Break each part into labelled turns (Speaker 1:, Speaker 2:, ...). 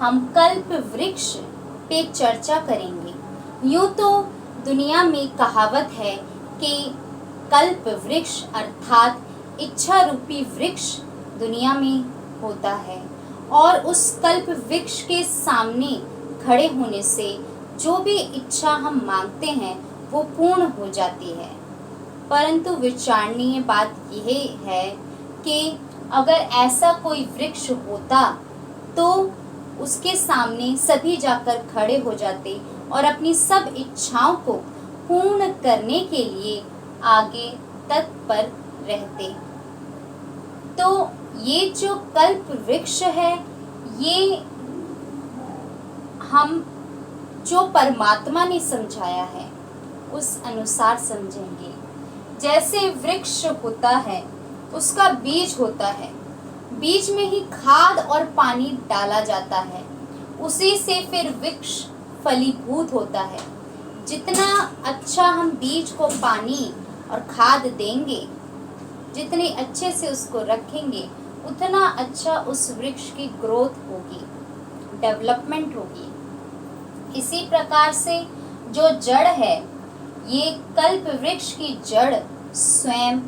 Speaker 1: हम कल्प वृक्ष पे चर्चा करेंगे। यूँ तो दुनिया में कहावत है कि कल्प वृक्ष अर्थात इच्छा रूपी वृक्ष दुनिया में होता है और उस कल्प वृक्ष के सामने खड़े होने से जो भी इच्छा हम मांगते हैं वो पूर्ण हो जाती है। परंतु विचारणीय बात यह है कि अगर ऐसा कोई वृक्ष होता तो उसके सामने सभी जाकर खड़े हो जाते और अपनी सब इच्छाओं को पूर्ण करने के लिए आगे तत्पर रहते। तो ये जो कल्प वृक्ष है, ये हम जो परमात्मा ने समझाया है उस अनुसार समझेंगे। जैसे वृक्ष होता है, उसका बीज होता है, बीज में ही खाद और पानी डाला जाता है, उसी से फिर वृक्ष फलीभूत होता है। जितना अच्छा हम बीज को पानी और खाद देंगे, जितने अच्छे से उसको रखेंगे, उतना अच्छा उस वृक्ष की ग्रोथ होगी, डेवलपमेंट होगी। इसी प्रकार से जो जड़ है, ये कल्प वृक्ष की जड़ स्वयं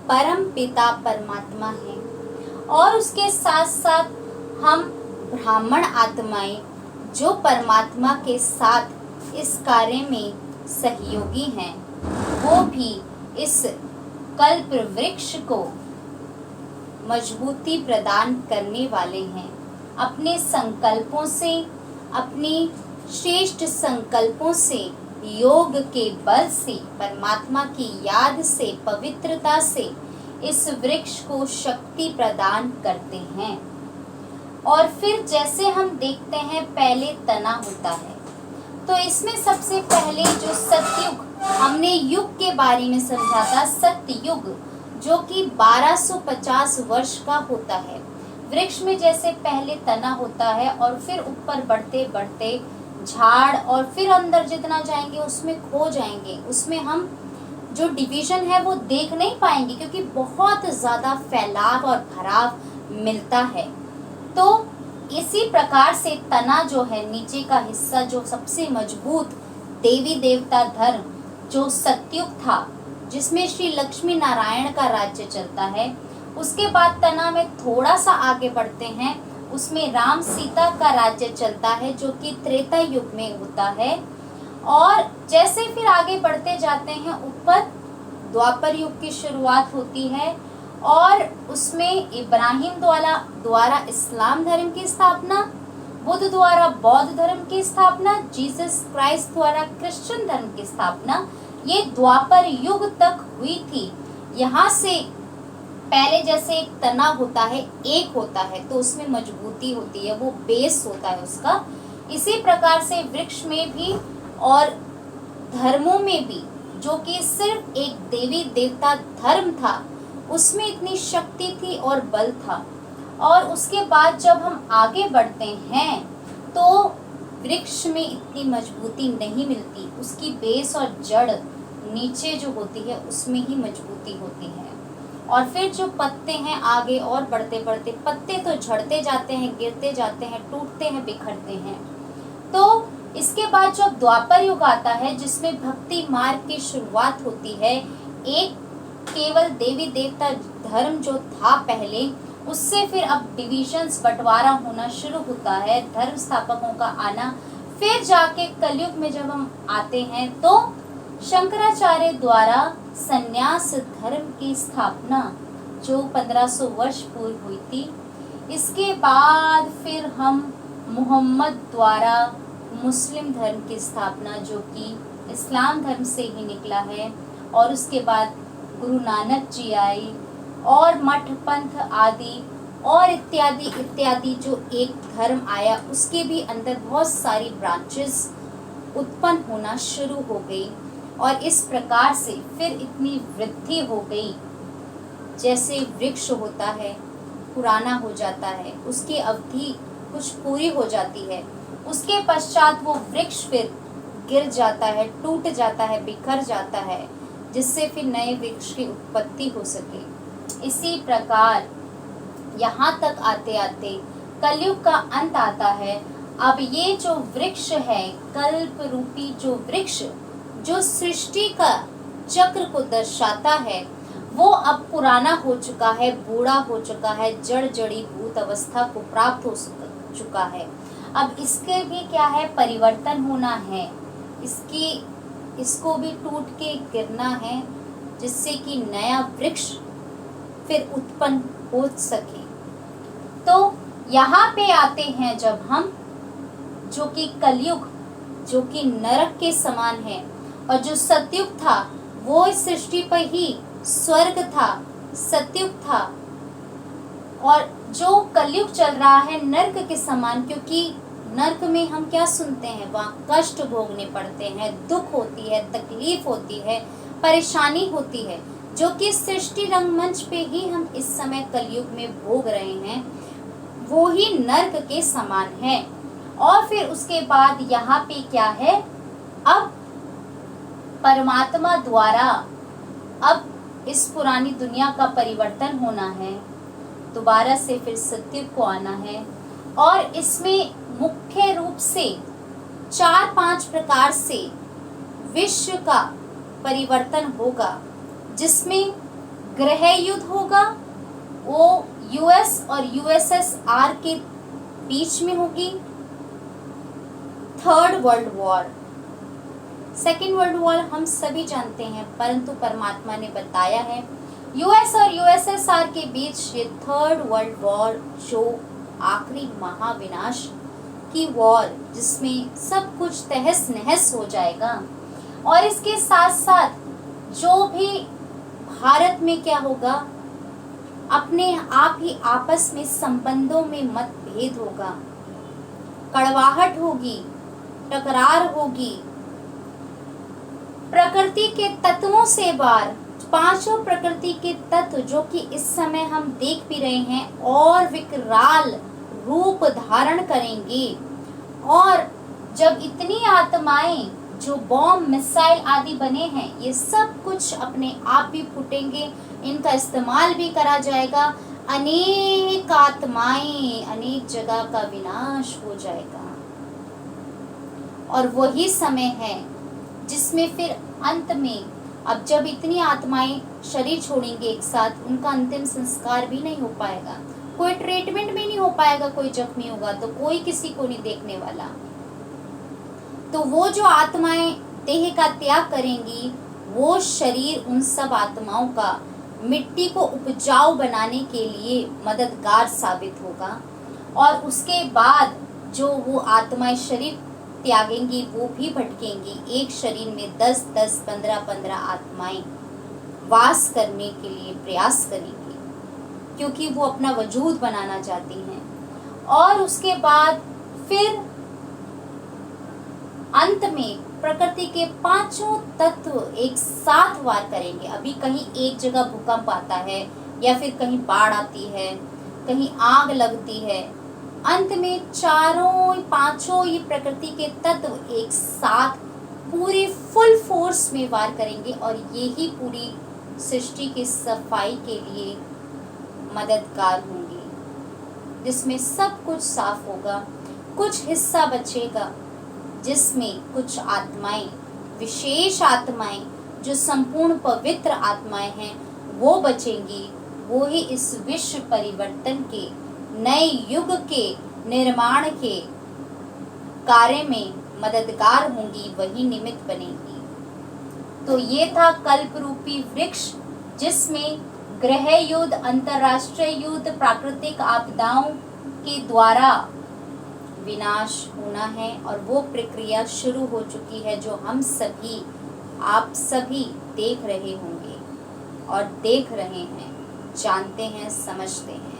Speaker 1: परम पिता परमात्मा है और उसके साथ साथ हम ब्राह्मण आत्माएं जो परमात्मा के साथ इस कार्य में सहयोगी हैं, वो भी इस कल्प वृक्ष को मजबूती प्रदान करने वाले हैं। अपने संकल्पों से, अपनी श्रेष्ठ संकल्पों से, योग के बल से, परमात्मा की याद से, पवित्रता से इस वृक्ष को शक्ति प्रदान करते हैं। और फिर जैसे हम देखते हैं पहले तना होता है, तो इसमें सबसे पहले जो सतयुग, हमने युग के बारे में समझा था, सतयुग जो कि 1250 वर्ष का होता है। वृक्ष में जैसे पहले तना होता है और फिर ऊपर बढ़ते बढ़ते झाड़ और फिर अंदर जितना जाएंगे उसमें खो जाएंगे, उसमें हम जो डिवीजन है वो देख नहीं पाएंगे क्योंकि बहुत ज़्यादा फैलाव और भराव मिलता है। तो इसी प्रकार से तना जो है, नीचे का हिस्सा जो सबसे मजबूत देवी देवता धर्म जो सतयुग था, जिसमें श्री लक्ष्मी नारायण का राज्य चलता है, उसके बाद तना में थोड़ा सा आगे बढ़ते हैं, उसमें राम सीता का राज्य चलता है जो कि त्रेता युग में होता है। और जैसे फिर आगे बढ़ते जाते हैं ऊपर, द्वापर युग की शुरुआत होती है और उसमें इब्राहिम द्वारा इस्लाम धर्म की स्थापना, बुद्ध द्वारा बौद्ध धर्म की स्थापना, जीसस क्राइस्ट द्वारा क्रिश्चियन धर्म की स्थापना, ये द्वापर युग तक हुई थी। यहाँ से पहले जैसे एक तना होता है, एक होता है, तो उसमें मजबूती होती है, वो बेस होता है उसका। इसी प्रकार से वृक्ष में भी और धर्मों में भी, जो कि सिर्फ एक देवी देवता धर्म था, उसमें इतनी शक्ति थी और बल था। और उसके बाद जब हम आगे बढ़ते हैं तो वृक्ष में इतनी मजबूती नहीं मिलती, उसकी बेस और जड़ नीचे जो होती है उसमें ही मजबूती होती है। और फिर जो पत्ते हैं, आगे और बढ़ते बढ़ते पत्ते तो झड़ते जाते हैं, गिरते जाते हैं, टूटते हैं, बिखरते हैं। तो इसके बाद जब द्वापर युग आता है, जिसमें भक्ति मार्ग की शुरुआत होती है, एक केवल देवी देवता धर्म जो था पहले, उससे फिर अब डिविजन्स, बंटवारा होना शुरू होता है, धर्म स्थापकों का आना। फिर जाके कलयुग में जब हम आते हैं तो शंकराचार्य द्वारा संन्यास धर्म की स्थापना जो 1500 वर्ष पूर्व हुई थी। इसके बाद फिर हम मोहम्मद द्वारा मुस्लिम धर्म की स्थापना, जो कि इस्लाम धर्म से ही निकला है, और उसके बाद गुरु नानक जी आए और मठ पंथ आदि और इत्यादि इत्यादि, जो एक धर्म आया उसके भी अंदर बहुत सारी ब्रांचेस उत्पन्न होना शुरू हो गई। और इस प्रकार से फिर इतनी वृद्धि हो गई, जैसे वृक्ष होता है पुराना हो जाता है, उसकी अवधि कुछ पूरी हो जाती है, उसके पश्चात वो वृक्ष फिर गिर जाता है, टूट जाता है, बिखर जाता है, जिससे फिर नए वृक्ष की उत्पत्ति हो सके। इसी प्रकार यहाँ तक आते आते कलयुग का अंत आता है अब ये जो वृक्ष है, कल्प रूपी जो वृक्ष, जो सृष्टि का चक्र को दर्शाता है, वो अब पुराना हो चुका है, बूढ़ा हो चुका है, जड़ जड़ीभूत अवस्था को प्राप्त हो चुका है। अब इसके भी क्या है, परिवर्तन होना है, इसको भी टूट के गिरना है, जिससे कि नया वृक्ष फिर उत्पन्न हो सके। तो यहाँ पे आते हैं जब हम, जो कि कलयुग, जो कि नरक के समान है, और जो सतयुग था वो इस सृष्टि पर ही स्वर्ग था, सतयुग था, और जो कलयुग चल रहा है नरक के समान, क्योंकि नरक में हम क्या सुनते हैं, वहाँ कष्ट भोगने पड़ते हैं, दुख होती है, तकलीफ होती है, परेशानी होती है, जो कि सृष्टि रंगमंच पे ही हम इस समय कलयुग में भोग रहे हैं, वो ही नरक के समान है। और फिर उसके बाद यहाँ पे क्या है, अब परमात्मा द्वारा अब इस पुरानी दुनिया का परिवर्तन होना है, दोबारा से फिर सतयुग को आना है, और इसमें मुख्य रूप से 4-5 प्रकार से विश्व का परिवर्तन होगा, जिसमें ग्रह युद्ध होगा, वो यूएस और यूएसएसआर के बीच में होगी, 3rd world war, 2nd world war हम सभी जानते हैं, परंतु परमात्मा ने बताया है यूएस और यूएसएसआर के बीच ये 3rd वर्ल्ड वॉर, जो आखिरी महाविनाश की वॉर, जिसमें सब कुछ तहस नहस हो जाएगा। और इसके साथ साथ जो भी भारत में क्या होगा, अपने आप ही आपस में संबंधों में मतभेद होगा, कड़वाहट होगी, टकरार होगी, प्रकृति के तत्वों से बार, 5 प्रकृति के तत्व जो कि इस समय हम देख भी रहे हैं, और विकराल रूप धारण करेंगे। और जब इतनी आत्माएं जो बॉम्ब, मिसाइल आदि बने हैं, ये सब कुछ अपने आप भी फूटेंगे, इनका इस्तेमाल भी करा जाएगा, अनेक आत्माएं, अनेक जगह का विनाश हो जाएगा। और वही समय है जिसमें फिर अंत में, अब जब इतनी आत्माएं शरीर छोड़ेंगे एक साथ, उनका अंतिम संस्कार भी नहीं हो पाएगा, कोई ट्रीटमेंट भी नहीं हो पाएगा, कोई जख्मी होगा तो कोई किसी को नहीं देखने वाला। तो वो जो आत्माएं देह का त्याग करेंगी, वो शरीर उन सब आत्माओं का मिट्टी को उपजाऊ बनाने के लिए मददगार साबित होगा। और उसके बाद जो वो आत्माएं शरीर त्यागेंगी, वो भी भटकेंगी, एक शरीर में 10-10, 15-15 आत्माएं वास करने के लिए प्रयास करेंगी, क्योंकि वो अपना वजूद बनाना चाहती हैं। और उसके बाद फिर अंत में प्रकृति के 5 तत्व एक साथ वार करेंगे। अभी कहीं एक जगह भूकंप आता है, या फिर कहीं बाढ़ आती है, कहीं आग लगती है, अंत में 4-5 ये प्रकृति के तत्व एक साथ पूरे फुल फोर्स में वार करेंगे, और यही पूरी सृष्टि की सफाई के लिए मददगार होंगे, जिसमें सब कुछ साफ होगा। कुछ हिस्सा बचेगा जिसमें कुछ आत्माएं, विशेष आत्माएं जो संपूर्ण पवित्र आत्माएं हैं, वो बचेंगी। वो ही इस विश्व परिवर्तन के, नए युग के निर्माण के कार्य में मददगार होंगी, वही निमित्त बनेगी। तो ये था कल्प रूपी वृक्ष, जिसमें ग्रह युद्ध, अंतरराष्ट्रीय युद्ध, प्राकृतिक आपदाओं के द्वारा विनाश होना है, और वो प्रक्रिया शुरू हो चुकी है, जो हम सभी, आप सभी देख रहे होंगे और देख रहे हैं, जानते हैं, समझते हैं।